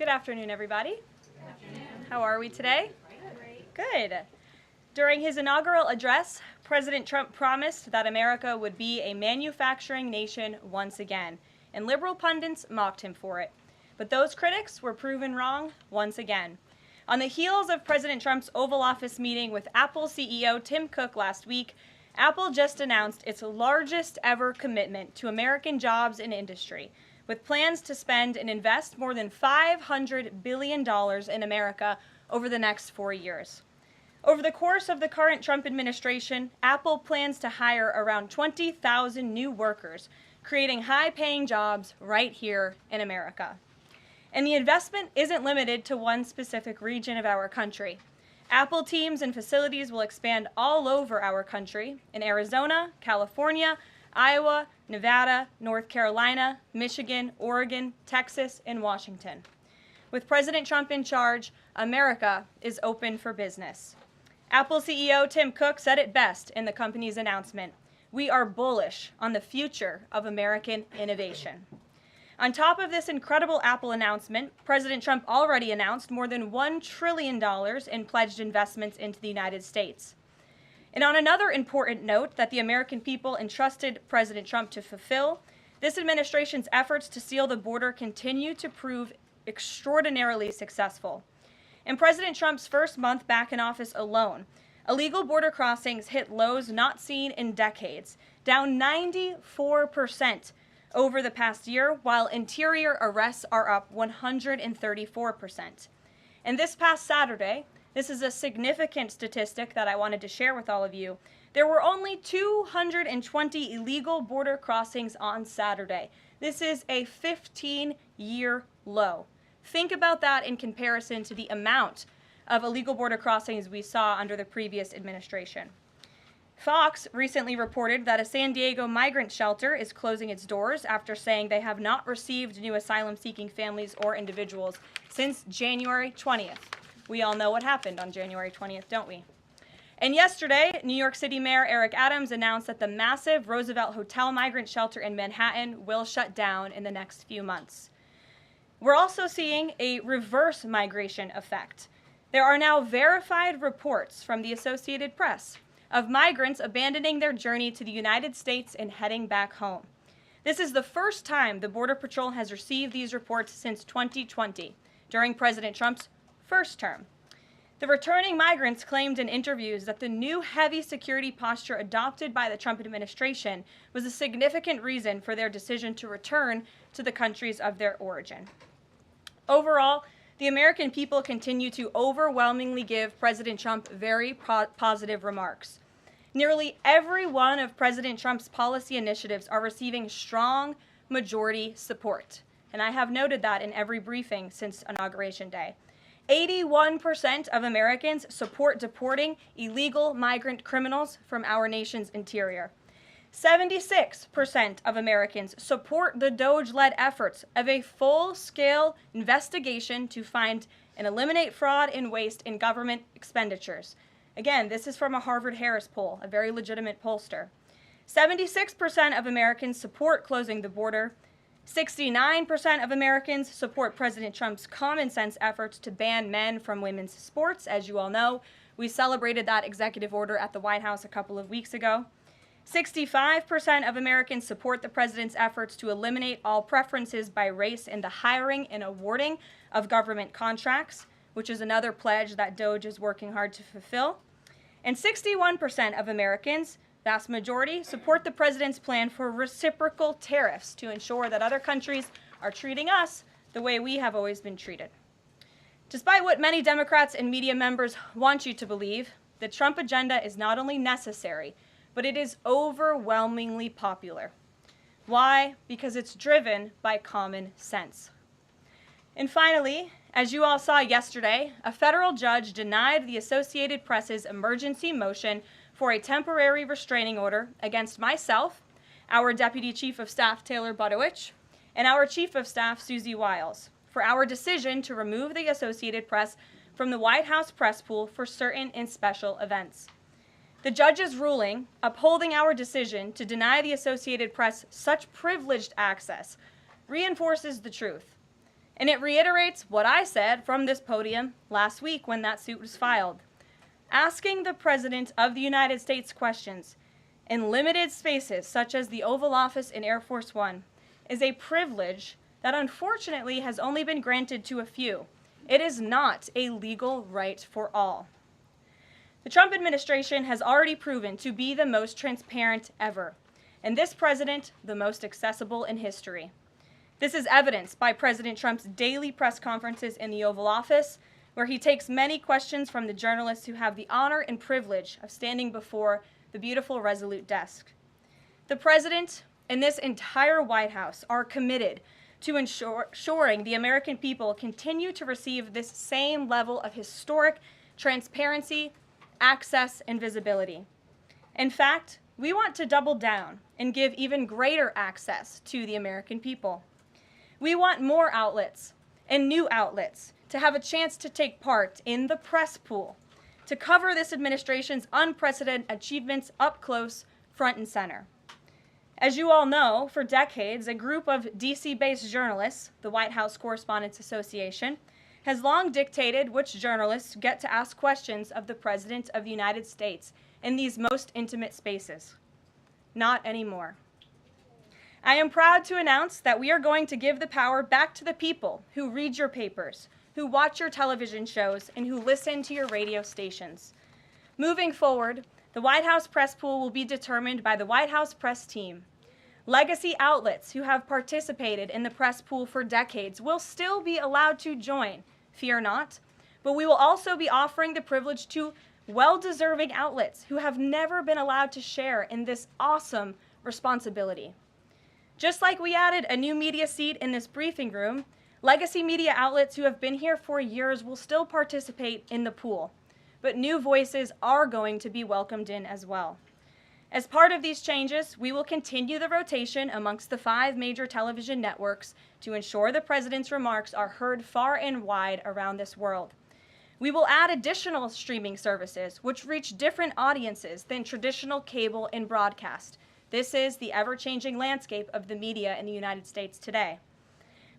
Good afternoon, everybody. Good afternoon. How are we today? Good. During his inaugural address, President Trump promised that America would be a manufacturing nation once again, and liberal pundits mocked him for it. But those critics were proven wrong once again. On the heels of President Trump's Oval Office meeting with Apple CEO Tim Cook last week, Apple just announced its largest ever commitment to American jobs and industry, with plans to spend and invest more than $500 billion in America over the next 4 years. Over the course of the current Trump administration, Apple plans to hire around 20,000 new workers, creating high-paying jobs right here in America. And the investment isn't limited to one specific region of our country. Apple teams and facilities will expand all over our country in Arizona, California, Iowa, Nevada, North Carolina, Michigan, Oregon, Texas, and Washington. With President Trump in charge, America is open for business. Apple CEO Tim Cook said it best in the company's announcement: "We are bullish on the future of American innovation." On top of this incredible Apple announcement, President Trump already announced more than $1 trillion in pledged investments into the United States. And on another important note that the American people entrusted President Trump to fulfill, this administration's efforts to seal the border continue to prove extraordinarily successful. In President Trump's first month back in office alone, illegal border crossings hit lows not seen in decades, down 94% over the past year, while interior arrests are up 134%. And this past Saturday, this is a significant statistic that I wanted to share with all of you, there were only 220 illegal border crossings on Saturday. This is a 15-year low. Think about that in comparison to the amount of illegal border crossings we saw under the previous administration. Fox recently reported that a San Diego migrant shelter is closing its doors after saying they have not received new asylum-seeking families or individuals since January 20th. We all know what happened on January 20th, don't we? And yesterday, New York City Mayor Eric Adams announced that the massive Roosevelt Hotel migrant shelter in Manhattan will shut down in the next few months. We're also seeing a reverse migration effect. There are now verified reports from the Associated Press of migrants abandoning their journey to the United States and heading back home. This is the first time the Border Patrol has received these reports since 2020, during President Trump's first term. The returning migrants claimed in interviews that the new heavy security posture adopted by the Trump administration was a significant reason for their decision to return to the countries of their origin. Overall, the American people continue to overwhelmingly give President Trump very positive remarks. Nearly every one of President Trump's policy initiatives are receiving strong majority support, and I have noted that in every briefing since Inauguration Day. 81% of Americans support deporting illegal migrant criminals from our nation's interior. 76% of Americans support the DOJ-led efforts of a full-scale investigation to find and eliminate fraud and waste in government expenditures. Again, this is from a Harvard-Harris poll, a very legitimate pollster. 76% of Americans support closing the border. 69% of Americans support President Trump's common-sense efforts to ban men from women's sports. As you all know, we celebrated that executive order at the White House a couple of weeks ago. 65% of Americans support the president's efforts to eliminate all preferences by race in the hiring and awarding of government contracts, which is another pledge that DOJ is working hard to fulfill. And 61% of Americans, vast majority, support the president's plan for reciprocal tariffs to ensure that other countries are treating us the way we have always been treated. Despite what many Democrats and media members want you to believe, the Trump agenda is not only necessary, but it is overwhelmingly popular. Why? Because it's driven by common sense. And finally, as you all saw yesterday, a federal judge denied the Associated Press's emergency motion for a temporary restraining order against myself, our Deputy Chief of Staff Taylor Budowich, and our Chief of Staff Susie Wiles for our decision to remove the Associated Press from the White House press pool for certain and special events. The judge's ruling, upholding our decision to deny the Associated Press such privileged access, reinforces the truth. And it reiterates what I said from this podium last week when that suit was filed. Asking the President of the United States questions in limited spaces, such as the Oval Office in Air Force One, is a privilege that unfortunately has only been granted to a few. It is not a legal right for all. The Trump administration has already proven to be the most transparent ever, and this president, the most accessible in history. This is evidenced by President Trump's daily press conferences in the Oval Office, where he takes many questions from the journalists who have the honor and privilege of standing before the beautiful Resolute desk. The president and this entire White House are committed to ensuring the American people continue to receive this same level of historic transparency, access, and visibility. In fact, we want to double down and give even greater access to the American people. We want more outlets and new outlets to have a chance to take part in the press pool, to cover this administration's unprecedented achievements up close, front and center. As you all know, for decades, a group of DC-based journalists, the White House Correspondents Association, has long dictated which journalists get to ask questions of the President of the United States in these most intimate spaces. Not anymore. I am proud to announce that we are going to give the power back to the people who read your papers, who watch your television shows, and who listen to your radio stations. Moving forward, the White House press pool will be determined by the White House press team. Legacy outlets who have participated in the press pool for decades will still be allowed to join, fear not, but we will also be offering the privilege to well-deserving outlets who have never been allowed to share in this awesome responsibility. Just like we added a new media seat in this briefing room, legacy media outlets who have been here for years will still participate in the pool, but new voices are going to be welcomed in as well. As part of these changes, we will continue the rotation amongst the 5 major television networks to ensure the president's remarks are heard far and wide around this world. We will add additional streaming services which reach different audiences than traditional cable and broadcast. This is the ever-changing landscape of the media in the United States today.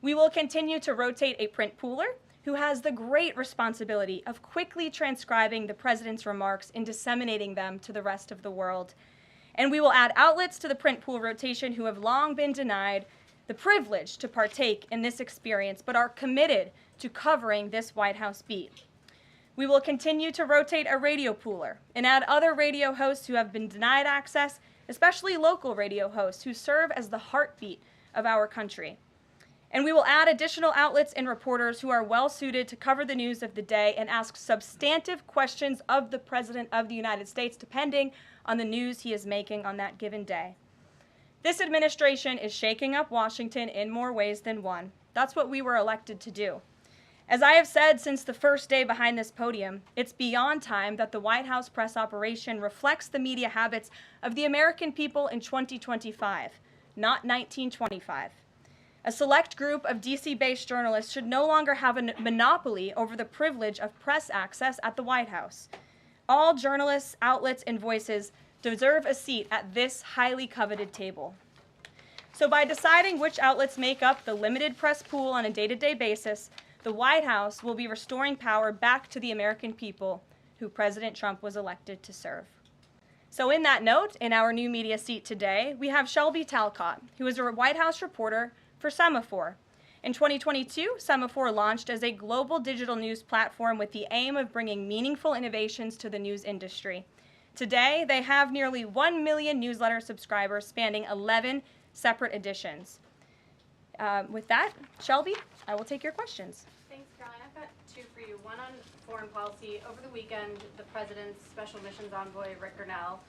We will continue to rotate a print pooler who has the great responsibility of quickly transcribing the president's remarks and disseminating them to the rest of the world. And we will add outlets to the print pool rotation who have long been denied the privilege to partake in this experience, but are committed to covering this White House beat. We will continue to rotate a radio pooler and add other radio hosts who have been denied access, especially local radio hosts who serve as the heartbeat of our country. And we will add additional outlets and reporters who are well-suited to cover the news of the day and ask substantive questions of the President of the United States, depending on the news he is making on that given day. This administration is shaking up Washington in more ways than one. That's what we were elected to do. As I have said since the first day behind this podium, it's beyond time that the White House press operation reflects the media habits of the American people in 2025, not 1925. A select group of DC-based journalists should no longer have a monopoly over the privilege of press access at the White House. All journalists, outlets, and voices deserve a seat at this highly coveted table. So by deciding which outlets make up the limited press pool on a day-to-day basis, the White House will be restoring power back to the American people who President Trump was elected to serve. So in that note, in our new media seat today, we have Shelby Talcott, who is a White House reporter for Semaphore. In 2022, Semaphore launched as a global digital news platform with the aim of bringing meaningful innovations to the news industry. Today, they have nearly 1 million newsletter subscribers spanning 11 separate editions. With that, Shelby, I will take your questions. Thanks, Caroline. I've got 2 for you. One on foreign policy. Over the weekend, the president's special missions envoy, Rick Grenell,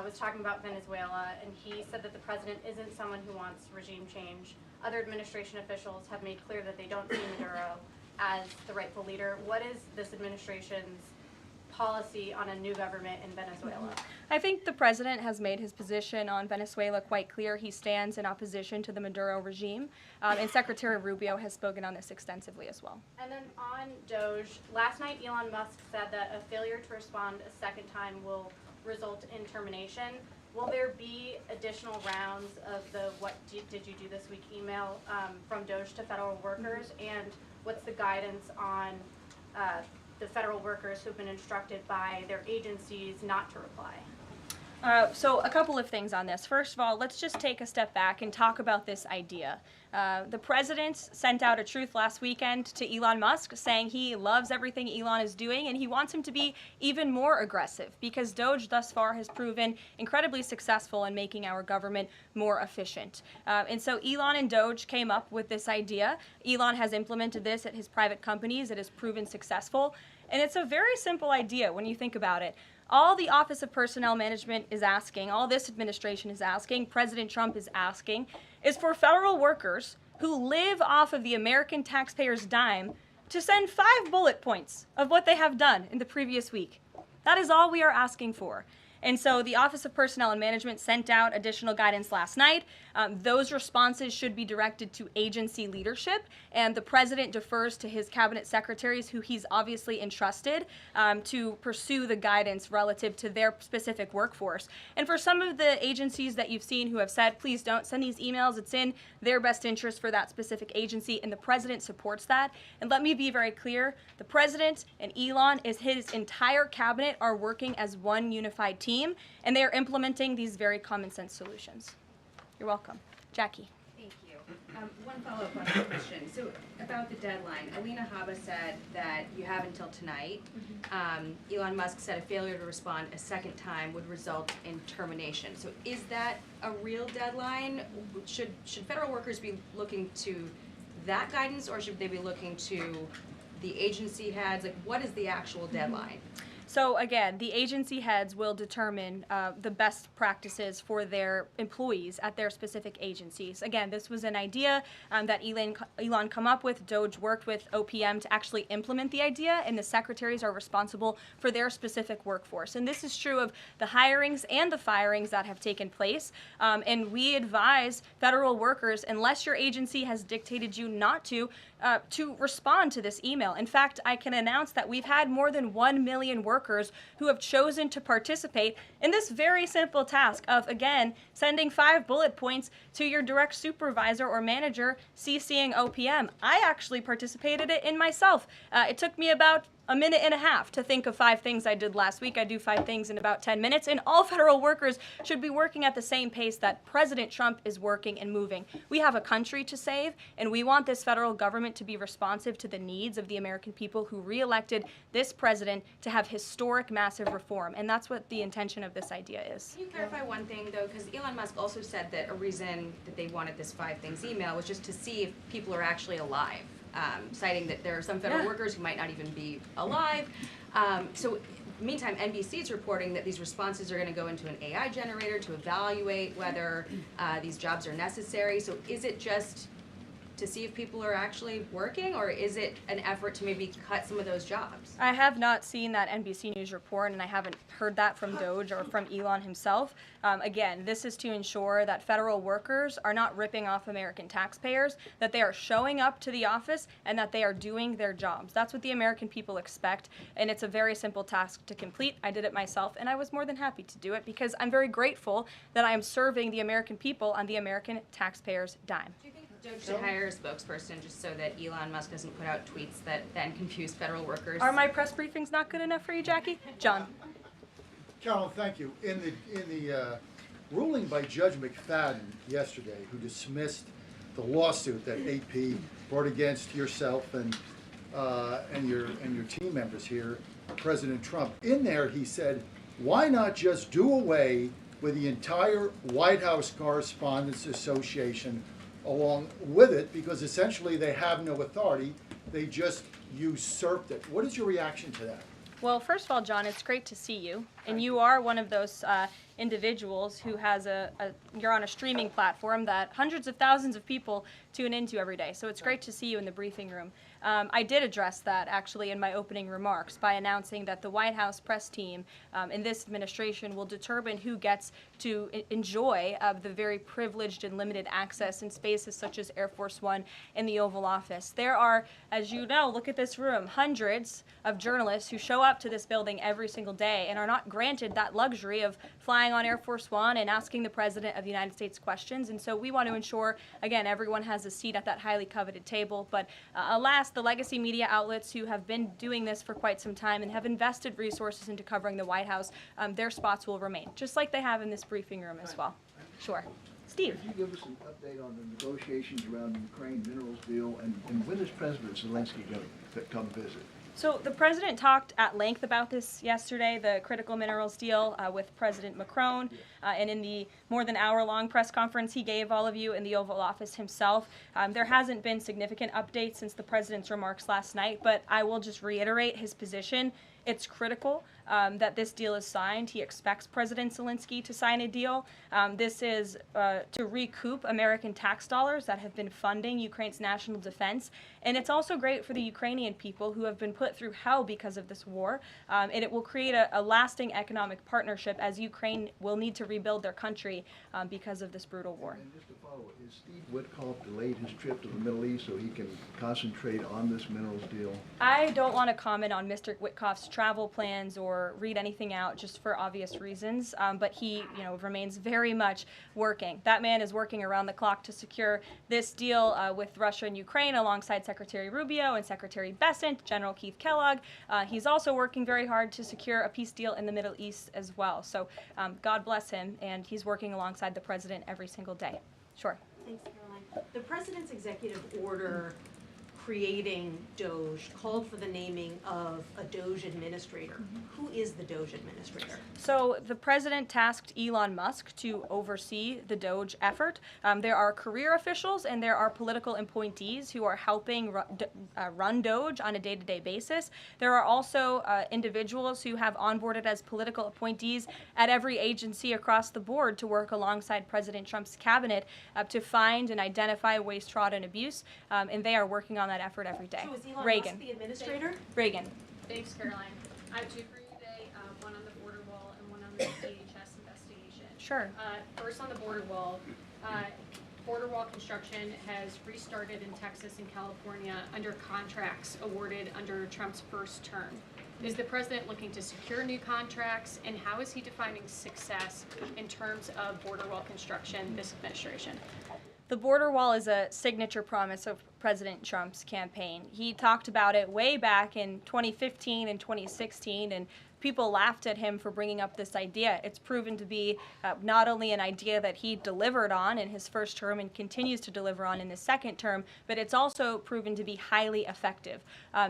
was talking about Venezuela, and he said that the president isn't someone who wants regime change. Other administration officials have made clear that they don't see Maduro as the rightful leader. What is this administration's policy on a new government in Venezuela? I think the president has made his position on Venezuela quite clear. He stands in opposition to the Maduro regime, and Secretary Rubio has spoken on this extensively as well. And then on Doge, last night Elon Musk said that a failure to respond a second time will result in termination. Will there be additional rounds of the did you do this week email from DOJ to federal workers? And what's the guidance on the federal workers who've been instructed by their agencies not to reply? So a couple of things on this. First of all, let's just take a step back and talk about this idea. The president sent out a truth last weekend to Elon Musk saying he loves everything Elon is doing and he wants him to be even more aggressive because DOJ thus far has proven incredibly successful in making our government more efficient. And so Elon and DOJ came up with this idea. Elon has implemented this at his private companies. It has proven successful. And it's a very simple idea when you think about it. All the Office of Personnel Management is asking, all this administration is asking, President Trump is asking, is for federal workers who live off of the American taxpayer's dime to send 5 bullet points of what they have done in the previous week. That is all we are asking for. And so the Office of Personnel and Management sent out additional guidance last night. Those responses should be directed to agency leadership, and the president defers to his cabinet secretaries, who he's obviously entrusted to pursue the guidance relative to their specific workforce. And for some of the agencies that you've seen who have said, please don't send these emails, it's in their best interest for that specific agency, and the president supports that. And let me be very clear, the president and Elon, his entire cabinet are working as one unified team. And they are implementing these very common sense solutions. You're welcome. Jackie. Thank you. One follow-up on that question. So about the deadline, Alina Habba said that you have until tonight. Elon Musk said a failure to respond a second time would result in termination. So is that a real deadline? Should federal workers be looking to that guidance, or should they be looking to the agency heads? Like, what is the actual deadline? So again, the agency heads will determine the best practices for their employees at their specific agencies. Again, this was an idea that Elon come up with. DOJ worked with OPM to actually implement the idea, and the secretaries are responsible for their specific workforce. And this is true of the hirings and the firings that have taken place. And we advise federal workers, unless your agency has dictated you not to respond to this email. In fact, I can announce that we've had more than 1 million workers who have chosen to participate in this very simple task of, again, sending 5 bullet points to your direct supervisor or manager, CCing OPM. I actually participated in myself. It took me about a minute and a half to think of 5 things I did last week. I do 5 things in about 10 minutes, and all federal workers should be working at the same pace that President Trump is working and moving. We have a country to save, and we want this federal government to be responsive to the needs of the American people who re-elected this president to have historic, massive reform, and that's what the intention of this idea is. Can you clarify one thing, though? Because Elon Musk also said that a reason that they wanted this 5 things email was just to see if people are actually alive. Citing that there are some federal workers who might not even be alive. So meantime, NBC is reporting that these responses are going to go into an AI generator to evaluate whether these jobs are necessary. So is it just to see if people are actually working, or is it an effort to maybe cut some of those jobs? I have not seen that NBC News report, and I haven't heard that from DOJ or from Elon himself. Again, this is to ensure that federal workers are not ripping off American taxpayers, that they are showing up to the office, and that they are doing their jobs. That's what the American people expect, and it's a very simple task to complete. I did it myself, and I was more than happy to do it because I'm very grateful that I am serving the American people on the American taxpayers' dime. Do you think DOJ should hire a spokesperson just so that Elon Musk doesn't put out tweets that then confuse federal workers? Are my press briefings not good enough for you, Jackie? John. Karoline, thank you. In the ruling by Judge McFadden yesterday, who dismissed the lawsuit that AP brought against yourself and your team members here, President Trump, in there he said, why not just do away with the entire White House Correspondents Association along with it, because essentially they have no authority, they just usurped it. What is your reaction to that? Well, first of all, John, it's great to see you. And you are one of those individuals who has you're on a streaming platform that hundreds of thousands of people tune into every day. So it's great to see you in the briefing room. I did address that actually in my opening remarks by announcing that the White House press team in this administration will determine who gets to enjoy the very privileged and limited access in spaces such as Air Force One and the Oval Office. There are, as you know, look at this room, hundreds of journalists who show up to this building every single day and are not granted that luxury of flying on Air Force One and asking the President of the United States questions. And so we want to ensure, again, everyone has a seat at that highly coveted table. But alas, the legacy media outlets who have been doing this for quite some time and have invested resources into covering the White House, their spots will remain, just like they have in this briefing room as well. Sure. Steve. Could you give us an update on the negotiations around the Ukraine minerals deal, and when is President Zelensky going to come visit? So the president talked at length about this yesterday, the critical minerals deal with President Macron, and in the more than hour-long press conference he gave all of you in the Oval Office himself. There hasn't been significant updates since the president's remarks last night, but I will just reiterate his position. It's critical that this deal is signed. He expects President Zelensky to sign a deal. This is to recoup American tax dollars that have been funding Ukraine's national defense. And it's also great for the Ukrainian people who have been put through hell because of this war. And it will create a lasting economic partnership as Ukraine will need to rebuild their country because of this brutal war. And just to follow, is Steve Witkoff delayed his trip to the Middle East so he can concentrate on this minerals deal? I don't want to comment on Mr. Witkoff's travel plans or read anything out just for obvious reasons, but he, remains very much working. That man is working around the clock to secure this deal with Russia and Ukraine alongside Secretary Rubio and Secretary Bessent, General Keith Kellogg. He's also working very hard to secure a peace deal in the Middle East as well. So God bless him, and he's working alongside the president every single day. Sure. Thanks, Caroline. The president's executive order creating DOGE called for the naming of a DOGE administrator. Who is the DOGE administrator? So the president tasked Elon Musk to oversee the DOGE effort. There are career officials and there are political appointees who are helping run DOGE on a day-to-day basis. There are also individuals who have onboarded as political appointees at every agency across the board to work alongside President Trump's cabinet to find and identify waste, fraud, and abuse, and they are working on that effort every day. So is Elon Reagan. Musk the administrator? Reagan. Thanks, Caroline. I have two for you today, one on the border wall and one on the DHS investigation. Sure. First on the border wall construction has restarted in Texas and California under contracts awarded under Trump's first term. Is the president looking to secure new contracts, and how is he defining success in terms of border wall construction this administration? The border wall is a signature promise of President Trump's campaign. He talked about it way back in 2015 and 2016, and people laughed at him for bringing up this idea. It's proven to be not only an idea that he delivered on in his first term and continues to deliver on in his second term, but it's also proven to be highly effective.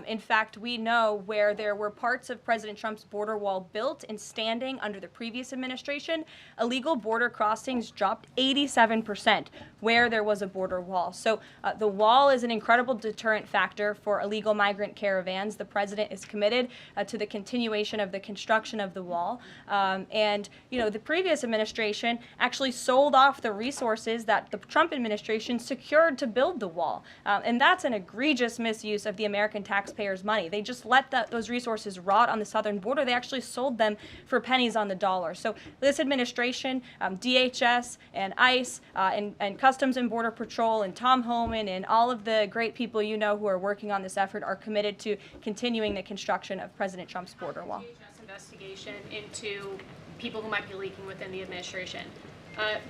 In fact, we know where there were parts of President Trump's border wall built and standing under the previous administration, illegal border crossings dropped 87% where there was a border wall. So the wall is an incredible deterrent factor for illegal migrant caravans. The president is committed to the continuation of the construction of the wall. And the previous administration actually sold off the resources that the Trump administration secured to build the wall. And that's an egregious misuse of the American taxpayers' money. They just let those resources rot on the southern border. They actually sold them for pennies on the dollar. So this administration, DHS and ICE and Customs and Border Patrol and Tom Homan and all of the great people who are working on this effort are committed to continuing the construction of President Trump's border wall. DHS investigation into people who might be leaking within the administration.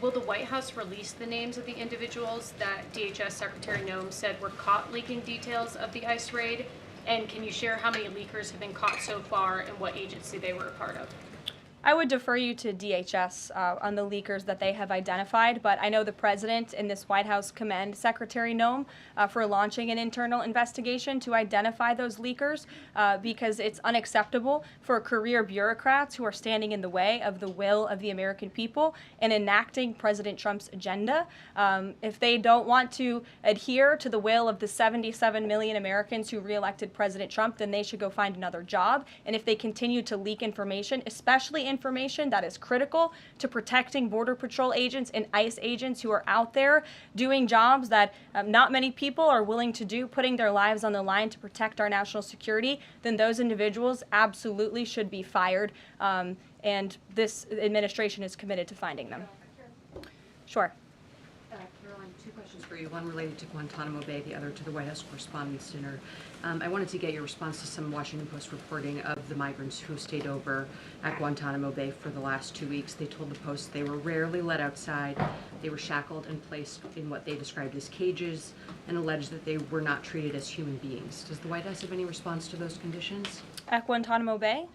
Will the White House release the names of the individuals that DHS Secretary Noem said were caught leaking details of the ICE raid? And can you share how many leakers have been caught so far and what agency they were a part of? I would defer you to DHS on the leakers that they have identified, but I know the president and this White House commend Secretary Noem for launching an internal investigation to identify those leakers because it's unacceptable for career bureaucrats who are standing in the way of the will of the American people and enacting President Trump's agenda. If they don't want to adhere to the will of the 77 million Americans who reelected President Trump, then they should go find another job. And if they continue to leak information, especially information that is critical to protecting Border Patrol agents and ICE agents who are out there doing jobs that not many people are willing to do, putting their lives on the line to protect our national security, then those individuals absolutely should be fired. And this administration is committed to finding them. Sure. Karoline, two questions for you. One related to Guantanamo Bay, the other to the White House Correspondents' Dinner. I wanted to get your response to some Washington Post reporting of the migrants who stayed over at Guantanamo Bay for the last 2 weeks. They told the Post they were rarely let outside. They were shackled and placed in what they described as cages and alleged that they were not treated as human beings. Does the White House have any response to those conditions? At Guantanamo Bay?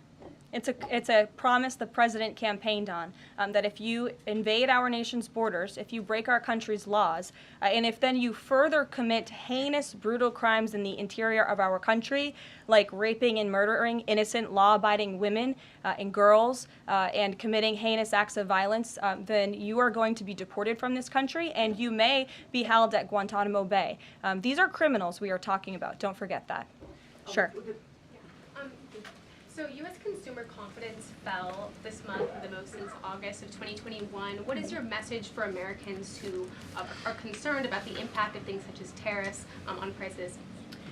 It's a promise the president campaigned on, that if you invade our nation's borders, if you break our country's laws, and if then you further commit heinous, brutal crimes in the interior of our country, like raping and murdering innocent, law-abiding women and girls, and committing heinous acts of violence, then you are going to be deported from this country, and you may be held at Guantanamo Bay. These are criminals we are talking about. Don't forget that. Sure. So U.S. consumer confidence fell this month, the most since August of 2021. What is your message for Americans who are concerned about the impact of things such as tariffs on prices?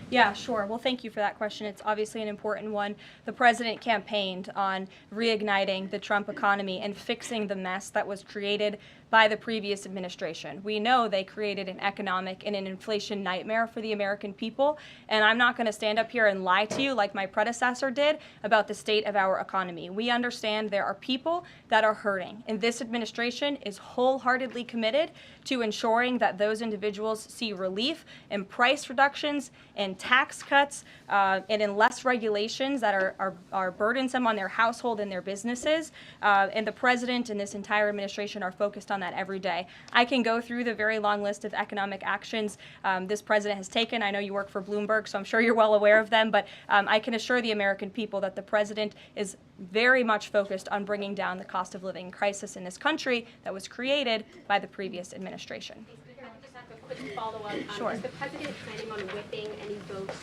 Yeah, sure. Well, thank you for that question. It's obviously an important one. The president campaigned on reigniting the Trump economy and fixing the mess that was created by the previous administration. We know they created an economic and an inflation nightmare for the American people, and I'm not going to stand up here and lie to you like my predecessor did about the state of our economy. We understand there are people that are hurting, and this administration is wholeheartedly committed to ensuring that those individuals see relief and price reductions and tax cuts and in less regulations that are burdensome on their household and their businesses. And the president and this entire administration are focused on that every day. I can go through the very long list of economic actions this president has taken. I know you work for Bloomberg, so I'm sure you're well aware of them, but I can assure the American people that the president is very much focused on bringing down the cost of living crisis in this country that was created by the previous administration. If I could just ask a quick follow-up. Sure. Is the president planning on whipping any votes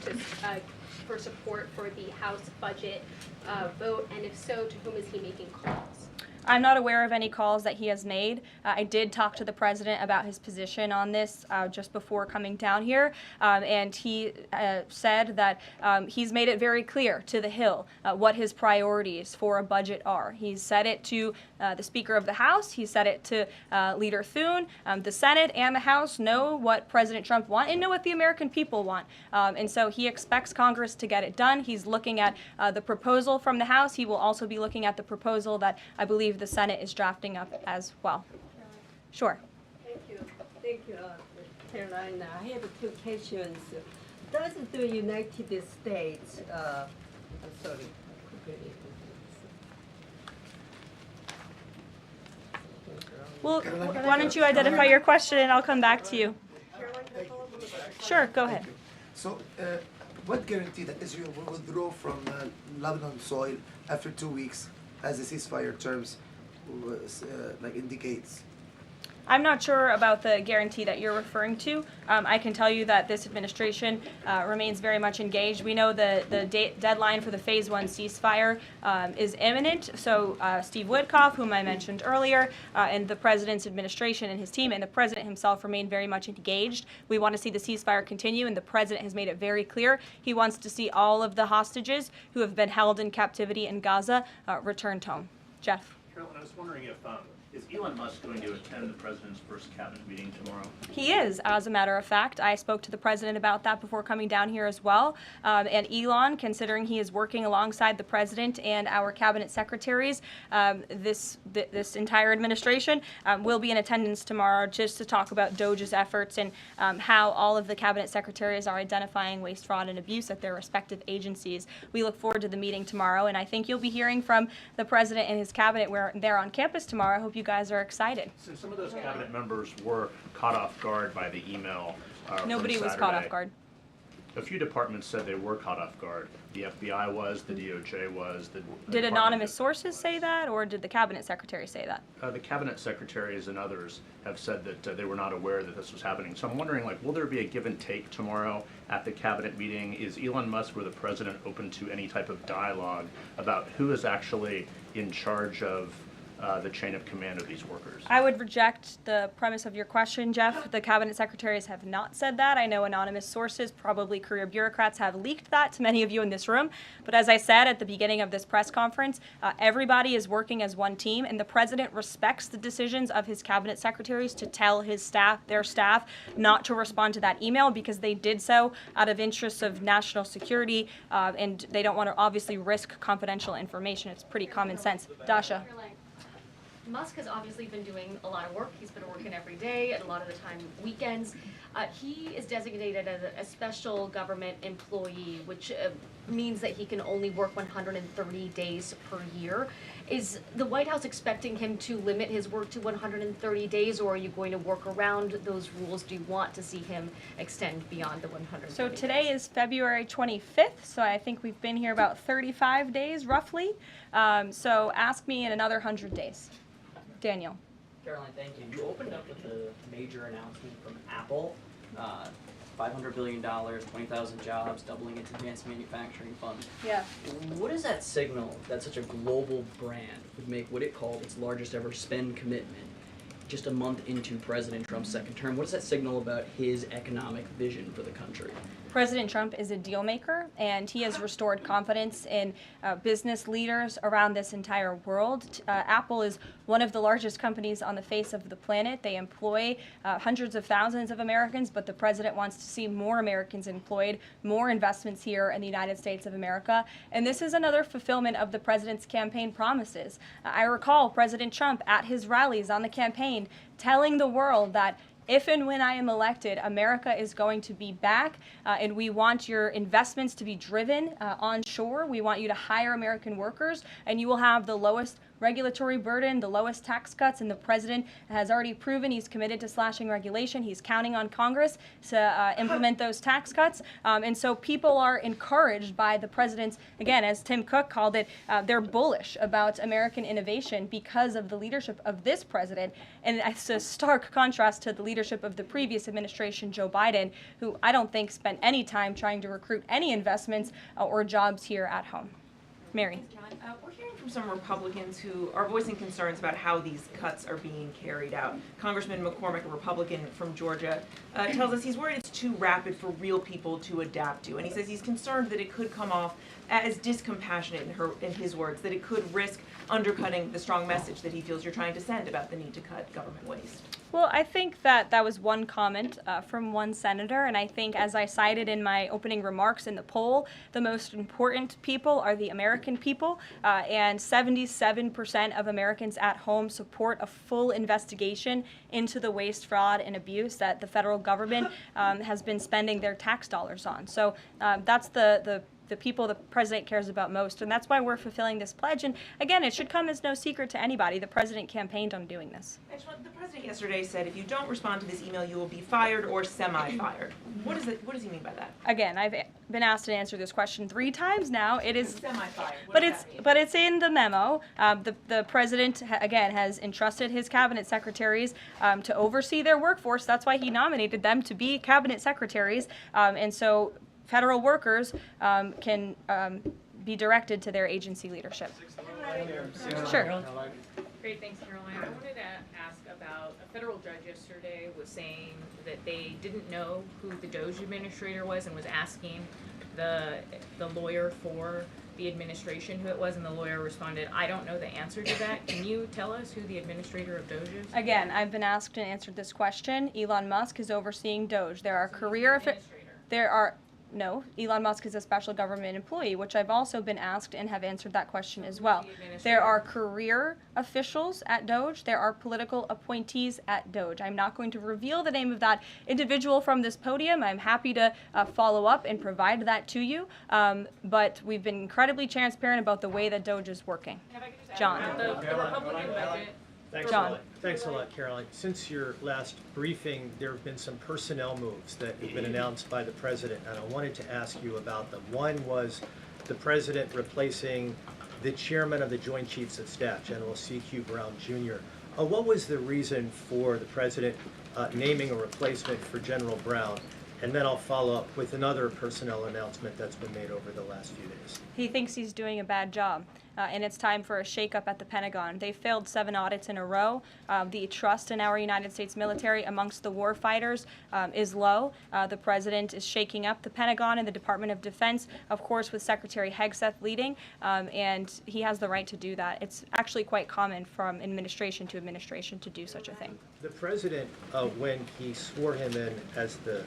for support for the House budget vote? And if so, to whom is he making calls? I'm not aware of any calls that he has made. I did talk to the president about his position on this just before coming down here, and he said that he's made it very clear to the Hill what his priorities for a budget are. He's said it to the Speaker of the House. He said it to Leader Thune. The Senate and the House know what President Trump wants and know what the American people want. And so he expects Congress to get it done. He's looking at the proposal from the House. He will also be looking at the proposal that I believe the Senate is drafting up as well. Sure. Thank you, Caroline. I have two questions. Does the United States, sorry, Well, why don't you identify your question and I'll come back to you. Sure, go ahead. So, what guarantee that Israel will withdraw from Lebanon soil after 2 weeks, as the ceasefire terms indicates? I'm not sure about the guarantee that you're referring to. I can tell you that this administration remains very much engaged. We know the deadline for the Phase 1 ceasefire is imminent. So Steve Witkoff, whom I mentioned earlier, and the president's administration and his team and the president himself remain very much engaged. We want to see the ceasefire continue, and the president has made it very clear he wants to see all of the hostages who have been held in captivity in Gaza returned home. Jeff. Caroline, I was wondering if is Elon Musk going to attend the president's first cabinet meeting tomorrow? He is, as a matter of fact. I spoke to the president about that before coming down here as well. And Elon, considering he is working alongside the president and our cabinet secretaries, this entire administration will be in attendance tomorrow just to talk about DOJ's efforts and how all of the cabinet secretaries are identifying waste, fraud, and abuse at their respective agencies. We look forward to the meeting tomorrow, and I think you'll be hearing from the president and his cabinet where they're on campus tomorrow. I hope you guys are excited. Since some of those cabinet members were caught off guard by the email Nobody from was caught Saturday, off guard. A few departments said they were caught off guard. The FBI was, the DOJ was. Did anonymous sources say that, or did the cabinet secretary say that? The cabinet secretaries and others have said that they were not aware that this was happening. So I'm wondering, will there be a give and take tomorrow at the cabinet meeting? Is Elon Musk or the president open to any type of dialogue about who is actually in charge of the chain of command of these workers? I would reject the premise of your question, Jeff. The cabinet secretaries have not said that. I know anonymous sources, probably career bureaucrats, have leaked that to many of you in this room. But as I said at the beginning of this press conference, everybody is working as one team, and the president respects the decisions of his cabinet secretaries to tell his staff, their staff, not to respond to that email because they did so out of interests of national security, and they don't want to obviously risk confidential information. It's pretty common sense. Dasha. Musk has obviously been doing a lot of work. He's been working every day, and a lot of the time weekends. He is designated as a special government employee, which means that he can only work 130 days per year. Is the White House expecting him to limit his work to 130 days, or are you going to work around those rules? Do you want to see him extend beyond the 130 So days? today is February 25th, so I think we've been here about 35 days roughly. So ask me in another 100 days. Daniel. Karoline, thank you. You opened up with a major announcement from Apple, $500 billion, 20,000 jobs, doubling its advanced manufacturing fund. Yeah. What does that signal that such a global brand would make what it called its largest ever spend commitment just a month into President Trump's second term? What does that signal about his economic vision for the country? President Trump is a deal maker, and he has restored confidence in business leaders around this entire world. Apple is one of the largest companies on the face of the planet. They employ hundreds of thousands of Americans, but the president wants to see more Americans employed, more investments here in the United States of America. And this is another fulfillment of the president's campaign promises. I recall President Trump at his rallies on the campaign telling the world that if and when I am elected, America is going to be back, and we want your investments to be driven onshore. We want you to hire American workers, and you will have the lowest regulatory burden, the lowest tax cuts, and the president has already proven he's committed to slashing regulation. He's counting on Congress to implement those tax cuts. And so people are encouraged by the president's, again, as Tim Cook called it, they're bullish about American innovation because of the leadership of this president. And it's a stark contrast to the leadership of the previous administration, Joe Biden, who I don't think spent any time trying to recruit any investments or jobs here at home. Mary. We're hearing from some Republicans who are voicing concerns about how these cuts are being carried out. Congressman McCormick, a Republican from Georgia, tells us he's worried it's too rapid for real people to adapt to. And he says he's concerned that it could come off as discompassionate, in his words, that it could risk undercutting the strong message that he feels you're trying to send about the need to cut government waste. Well, I think that was one comment from one senator, and I think, as I cited in my opening remarks in the poll, the most important people are the American people, and 77% of Americans at home support a full investigation into the waste, fraud, and abuse that the federal government has been spending their tax dollars on. So that's the people the president cares about most, and that's why we're fulfilling this pledge. And again, it should come as no secret to anybody. The president campaigned on doing this. The president yesterday said if you don't respond to this email, you will be fired or semi-fired. What does he mean by that? Again, I've been asked to answer this question 3 times now. It is semi-fired. But it's in the memo. The president again has entrusted his cabinet secretaries to oversee their workforce. That's why he nominated them to be cabinet secretaries, and so federal workers can be directed to their agency leadership. Sure. Great, thanks, Caroline. I wanted to ask about a federal judge yesterday was saying that they didn't know who the DOJ administrator was and was asking the lawyer for the administration who it was, and the lawyer responded, I don't know the answer to that. Can you tell us who the administrator of DOJ is? Again, I've been asked and answered this question. Elon Musk is overseeing DOJ. There are No, Elon Musk is a special government employee, which I've also been asked and have answered that question as well. There are career officials at DOJ. There are political appointees at DOJ. I'm not going to reveal the name of that individual from this podium. I'm happy to follow up and provide that to you. But we've been incredibly transparent about the way that DOJ is working. John. The Republican budget. Thanks a lot, Caroline. Since your last briefing, there have been some personnel moves that have been announced by the president, and I wanted to ask you about them. One was the president replacing the chairman of the Joint Chiefs of Staff, General C.Q. Brown Jr. What was the reason for the president naming a replacement for General Brown? And then I'll follow up with another personnel announcement that's been made over the last few days. He thinks he's doing a bad job. and it's time for a shakeup at the Pentagon. They failed 7 audits in a row. The trust in our United States military amongst the war fighters is low. The president is shaking up the Pentagon and the Department of Defense, of course, with Secretary Hegseth leading, and he has the right to do that. It's actually quite common from administration to administration to do such a thing. The president, when he swore him in as the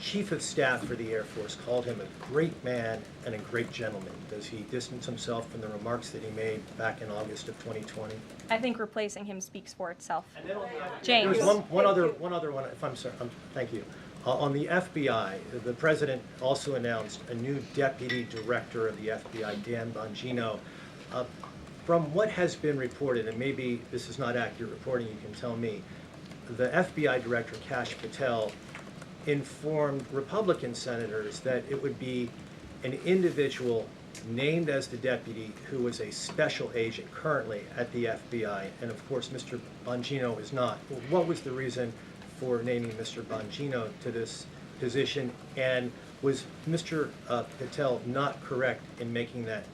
Chief of Staff for the Air Force, called him a great man and a great gentleman. Does he distance himself from the remarks that he made back in August of 2020? I think replacing him speaks for itself. James. James. One other one, if I'm sorry, thank you. On the FBI, the president also announced a new deputy director of the FBI, Dan Bongino. From what has been reported, and maybe this is not accurate reporting, you can tell me, the FBI director, Kash Patel, informed Republican senators that it would be an individual named as the deputy who was a special agent currently at the FBI, and of course Mr. Bongino is not. What was the reason for naming Mr. Bongino to this position, and was Mr. Patel not correct in making that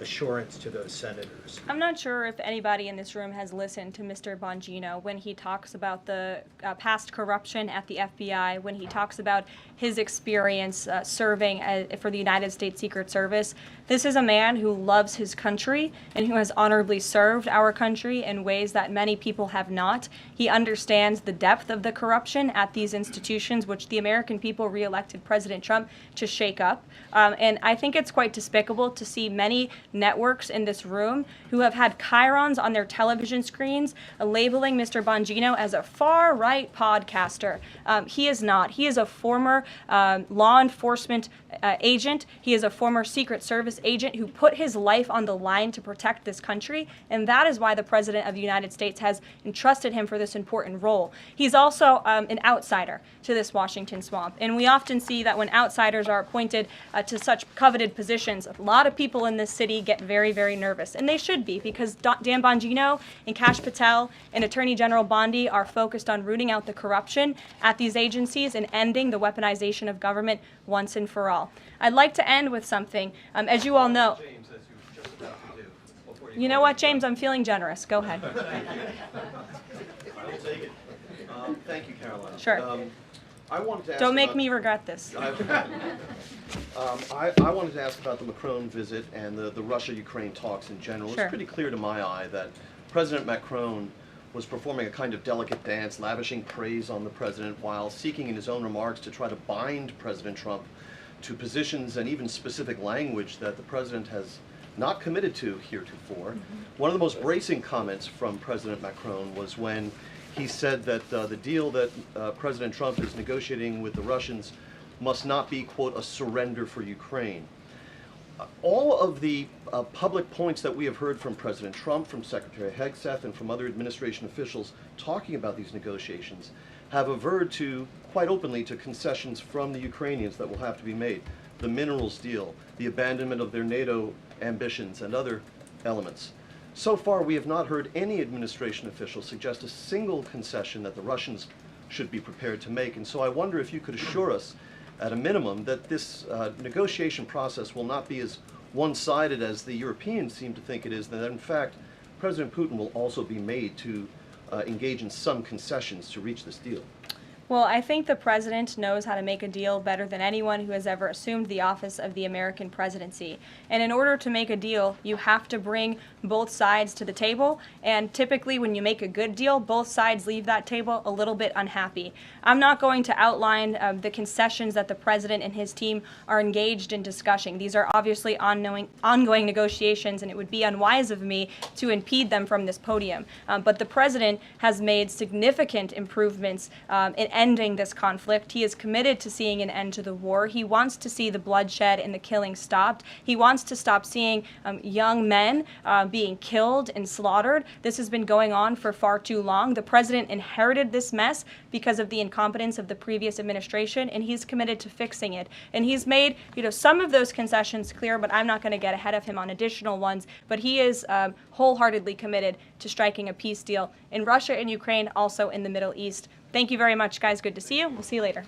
assurance to those senators? I'm not sure if anybody in this room has listened to Mr. Bongino when he talks about the past corruption at the FBI, when he talks about his experience serving for the United States Secret Service. This is a man who loves his country and who has honorably served our country in ways that many people have not. He understands the depth of the corruption at these institutions, which the American people re-elected President Trump to shake up. And I think it's quite despicable to see many networks in this room who have had chyrons on their television screens labeling Mr. Bongino as a far-right podcaster. He is not. He is a former law enforcement agent. He is a former Secret Service agent who put his life on the line to protect this country, and that is why the President of the United States has entrusted him for this important role. He's also an outsider to this Washington swamp, and we often see that when outsiders are appointed to such coveted positions, a lot of people in this city get very, very nervous, and they should be, because Dan Bongino and Kash Patel and Attorney General Bondi are focused on rooting out the corruption at these agencies and ending the weaponization of government once and for all. I'd like to end with something. As you all know, James, as you were just about to do. You know what, James? I'm feeling generous. Go ahead. I will take it. Thank you, Karoline. Sure. I wanted to ask Don't make about, me regret this. I wanted to ask about the Macron visit and the Russia-Ukraine talks in general. Sure. It's pretty clear to my eye that President Macron was performing a kind of delicate dance, lavishing praise on the president while seeking in his own remarks to try to bind President Trump to positions and even specific language that the president has not committed to heretofore. One of the most bracing comments from President Macron was when he said that the deal that President Trump is negotiating with the Russians must not be, quote, a surrender for Ukraine. All of the public points that we have heard from President Trump, from Secretary Hegseth, and from other administration officials talking about these negotiations have averred to, quite openly, to concessions from the Ukrainians that will have to be made. The minerals deal, the abandonment of their NATO ambitions, and other elements. So far, we have not heard any administration official suggest a single concession that the Russians should be prepared to make. And so I wonder if you could assure us, at a minimum, that this negotiation process will not be as one-sided as the Europeans seem to think it is, that in fact, President Putin will also be made to engage in some concessions to reach this deal. Well, I think the president knows how to make a deal better than anyone who has ever assumed the office of the American presidency. And in order to make a deal, you have to bring both sides to the table. And typically when you make a good deal, both sides leave that table a little bit unhappy. I'm not going to outline the concessions that the president and his team are engaged in discussing. These are obviously ongoing negotiations, and it would be unwise of me to impede them from this podium. But the president has made significant improvements in ending this conflict. He is committed to seeing an end to the war. He wants to see the bloodshed and the killing stopped. He wants to stop seeing young men being killed and slaughtered. This has been going on for far too long. The president inherited this mess because of the incompetence of the previous administration, and he's committed to fixing it. And he's made, some of those concessions clear, but I'm not going to get ahead of him on additional ones. But he is wholeheartedly committed to striking a peace deal in Russia and Ukraine, also in the Middle East. Thank you very much, guys. Good to see you. We'll see you later.